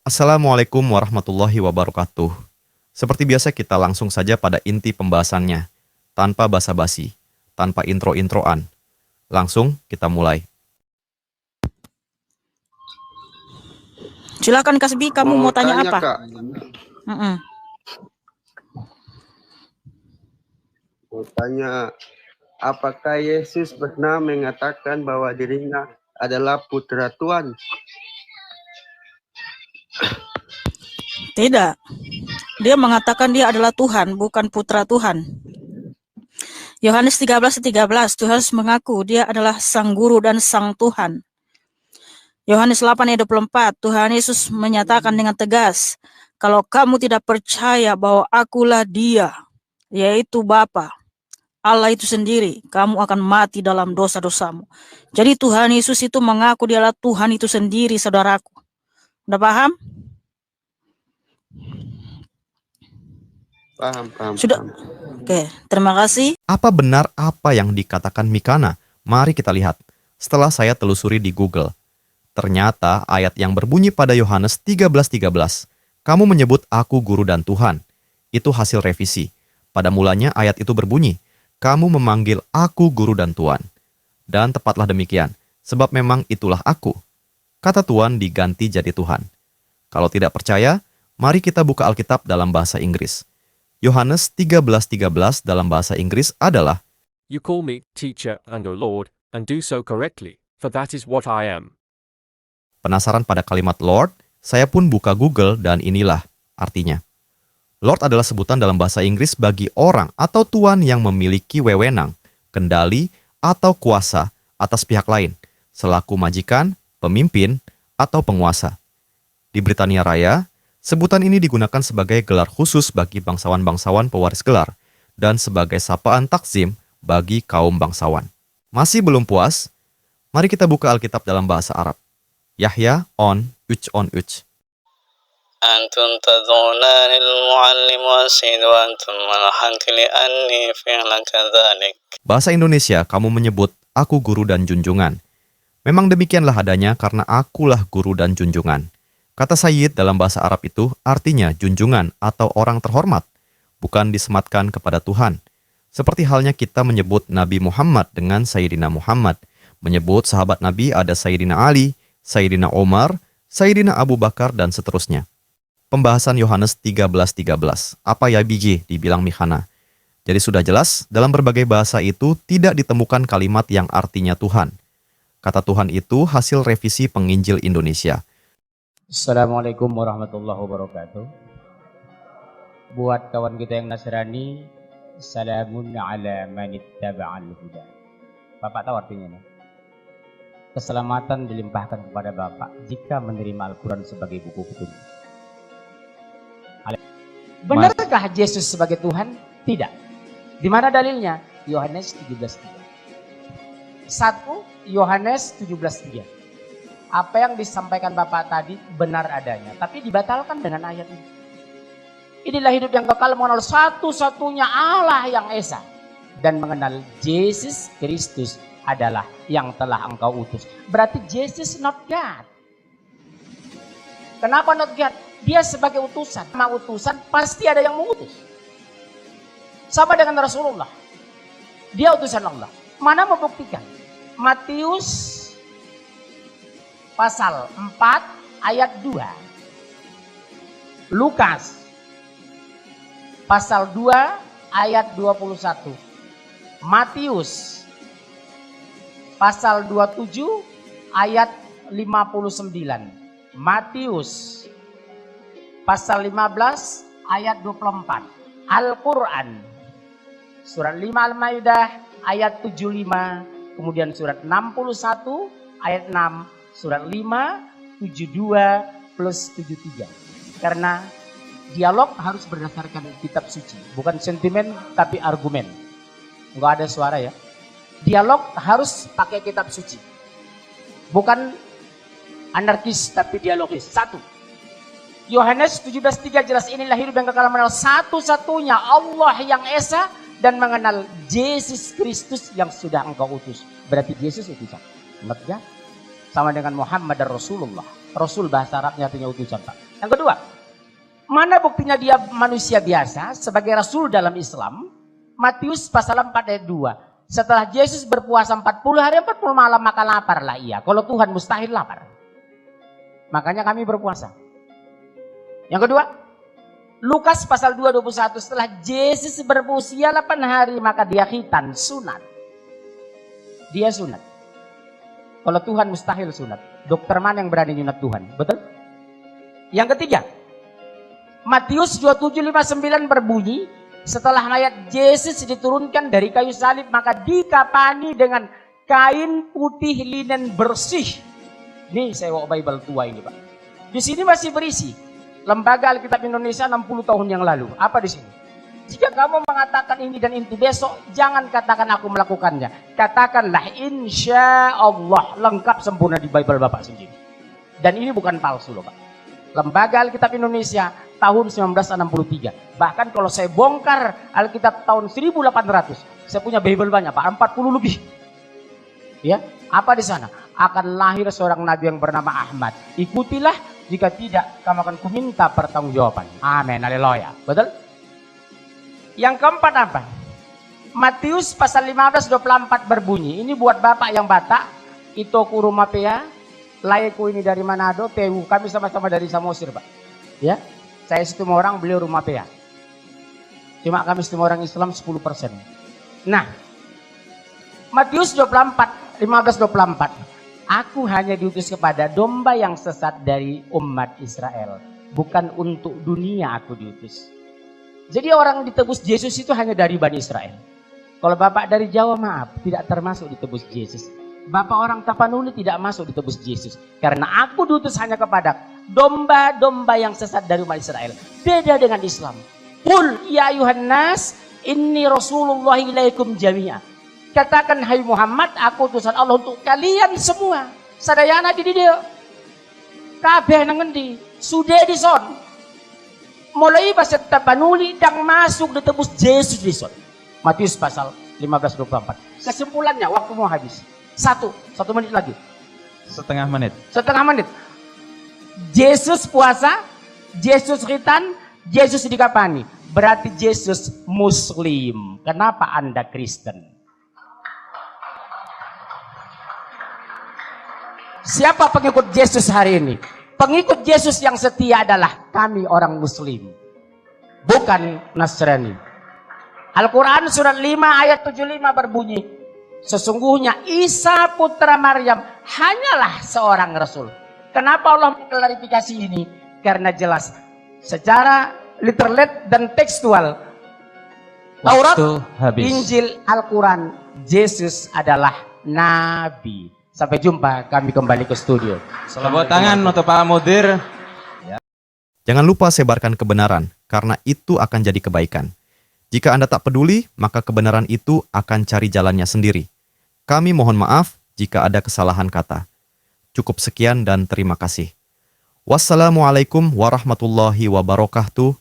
Assalamualaikum warahmatullahi wabarakatuh. Seperti biasa kita langsung saja pada inti pembahasannya, tanpa basa-basi, tanpa intro-introan. Langsung kita mulai. Silakan Kasbi, kamu mau tanya apa? Kak. Mau tanya, apakah Yesus pernah mengatakan bahwa dirinya adalah putra Tuhan? Tidak. Dia mengatakan dia adalah Tuhan, bukan putra Tuhan. Yohanes 13:13, Tuhan mengaku dia adalah sang guru dan sang Tuhan. Yohanes 8:24, Tuhan Yesus menyatakan dengan tegas, kalau kamu tidak percaya bahwa akulah dia, yaitu Bapa, Allah itu sendiri, kamu akan mati dalam dosa-dosamu. Jadi Tuhan Yesus itu mengaku dia adalah Tuhan itu sendiri, saudaraku. Udah paham? Paham. Sudah. Oke, terima kasih. Apa benar apa yang dikatakan Mikana? Mari kita lihat. Setelah saya telusuri di Google, ternyata ayat yang berbunyi pada Yohanes 13:13, kamu menyebut aku guru dan Tuhan. Itu hasil revisi. Pada mulanya ayat itu berbunyi, kamu memanggil aku guru dan Tuhan. Dan tepatlah demikian, sebab memang itulah aku. Kata Tuhan diganti jadi Tuhan. Kalau tidak percaya, mari kita buka Alkitab dalam bahasa Inggris. Yohanes 13:13 dalam bahasa Inggris adalah, You call me teacher and O Lord, and do so correctly, for that is what I am. penasaran pada kalimat Lord, saya pun buka Google dan inilah artinya. Lord adalah sebutan dalam bahasa Inggris bagi orang atau tuan yang memiliki wewenang, kendali, atau kuasa atas pihak lain, selaku majikan, pemimpin, atau penguasa. Di Britania Raya, sebutan ini digunakan sebagai gelar khusus bagi bangsawan-bangsawan pewaris gelar dan sebagai sapaan takzim bagi kaum bangsawan. Masih belum puas? Mari kita buka Alkitab dalam bahasa Arab. Yahya on uch. أنتم تدعونني المعلم والسيد وأنتم منحنك لأني فعل كذلك. Bahasa Indonesia, kamu menyebut aku guru dan junjungan. Memang demikianlah adanya karena akulah guru dan junjungan. Kata Sayyid dalam bahasa Arab itu artinya junjungan atau orang terhormat, bukan disematkan kepada Tuhan. Seperti halnya kita menyebut Nabi Muhammad dengan Sayyidina Muhammad, menyebut sahabat Nabi ada Sayyidina Ali, Sayyidina Omar, Sayyidina Abu Bakar, dan seterusnya. Pembahasan Yohanes 13:13. Apa ya biji, dibilang Mikana. Jadi sudah jelas, dalam berbagai bahasa itu tidak ditemukan kalimat yang artinya Tuhan. Kata Tuhan itu hasil revisi penginjil Indonesia. Assalamualaikum warahmatullahi wabarakatuh. Buat kawan kita yang Nasrani, salamun ala manittaba'al huda. Bapak tahu artinya? Keselamatan dilimpahkan kepada Bapak jika menerima Al-Quran sebagai buku petunjuk. Benarkah Yesus sebagai Tuhan? Tidak. Di mana dalilnya? Yohanes 17:3. 1 Yohanes 17:3. Apa yang disampaikan Bapak tadi benar adanya, tapi dibatalkan dengan ayat ini. Inilah hidup yang kekal, mengenal satu-satunya Allah yang esa dan mengenal Yesus Kristus adalah yang telah engkau utus. Berarti Jesus not God. Kenapa not God? Dia sebagai utusan. Sama utusan pasti ada yang mengutus. Sama dengan Rasulullah. Dia utusan Allah. Mana membuktikan? Matius pasal 4 ayat 2. Lukas pasal 2 ayat 21. Matius pasal 27 ayat 59. Matius pasal 15 ayat 24. Al-Quran surat 5 Al-Maidah ayat 75. Kemudian surat 61 ayat 6. Surat 5, 72 plus 73. Karena dialog harus berdasarkan kitab suci. Bukan sentimen tapi argumen. Enggak ada suara ya. Dialog harus pakai kitab suci. Bukan anarkis tapi dialogis. 1. Yohanes 17:3 jelas, inilah hidup yang kekal, mengenal satu-satunya Allah yang esa dan mengenal Yesus Kristus yang sudah engkau utus. Berarti Yesus utusan. Ingat ya? Sama dengan Muhammad dan Rasulullah. Rasul bahasa Arabnya artinya utusan, Pak. Yang kedua, mana buktinya dia manusia biasa sebagai rasul dalam Islam? Matius pasal 4 ayat 2. Setelah Yesus berpuasa 40 hari 40 malam maka laparlah ia. Kalau Tuhan mustahil lapar. Makanya kami berpuasa. Yang kedua, Lukas pasal 2:21. Setelah Yesus berusia 8 hari maka dia khitan, sunat. Dia sunat. Kalau Tuhan mustahil sunat. Dokter mana yang berani nyunat Tuhan? Betul? Yang ketiga, Matius 27:59 berbunyi, setelah mayat Yesus diturunkan dari kayu salib maka dikapani dengan kain putih linen bersih. Nih saya bawa Bible tua ini Pak. Di sini masih berisi Lembaga Alkitab Indonesia 60 tahun yang lalu. Apa di sini? Jika kamu mengatakan ini dan itu besok, jangan katakan aku melakukannya. Katakanlah insya Allah, lengkap sempurna di Bible Bapak sendiri. Dan ini bukan palsu loh Pak. Lembaga Alkitab Indonesia tahun 1963. Bahkan kalau saya bongkar Alkitab tahun 1800, saya punya Bible banyak Pak, 40 lebih. Ya, apa di sana? Akan lahir seorang nabi yang bernama Ahmad. Ikutilah, jika tidak kamu akan kuminta pertanggungjawaban. Amin, haleluya. Betul? Yang keempat apa? Matius pasal 15:24 berbunyi, ini buat Bapak yang Batak, itu kurumapea, layeku ini dari Manado, Tewu, kami sama-sama dari Samosir Pak. Ya, saya setengah orang, beliau Rumapea. Cuma kami setengah orang Islam 10%. Nah, Matius 15:24. Aku hanya diutus kepada domba yang sesat dari umat Israel. Bukan untuk dunia aku diutus. Jadi orang ditebus Yesus itu hanya dari Bani Israel. Kalau Bapak dari Jawa maaf, tidak termasuk ditebus Yesus. Bapak orang Tapanuli tidak masuk ditebus Yesus. Karena aku diutus hanya kepada domba-domba yang sesat dari umat Israel. Beda dengan Islam. Qul ya ayuhan nas, inni Rasulullah ilaikum jami'a. Katakan hai Muhammad, aku utusan Allah untuk kalian semua. Sadayana di dia. Kabeh nang ngendi? Sudah dison. Mulai bahasa Tapanuli dan masuk ditebus Yesus dison. Matius pasal 15:24. Kesimpulannya waktu mau habis. Satu menit lagi. Setengah menit. Setengah menit. Yesus puasa, Yesus khitan, Yesus dikapani. Berarti Yesus Muslim. Kenapa Anda Kristen? Siapa pengikut Yesus hari ini? Pengikut Yesus yang setia adalah kami orang Muslim. Bukan Nasrani. Al-Quran surat 5 ayat 75 berbunyi, sesungguhnya Isa putra Maryam hanyalah seorang Rasul. Kenapa Allah mengklarifikasi ini? Karena jelas secara literal dan tekstual Taurat, Injil, Al-Quran, Yesus adalah Nabi. Sampai jumpa, kami kembali ke studio. Tepuk tangan untuk Pak Mudir. Jangan lupa sebarkan kebenaran, karena itu akan jadi kebaikan. Jika Anda tak peduli, maka kebenaran itu akan cari jalannya sendiri. Kami mohon maaf jika ada kesalahan kata. Cukup sekian dan terima kasih. Wassalamualaikum warahmatullahi wabarakatuh.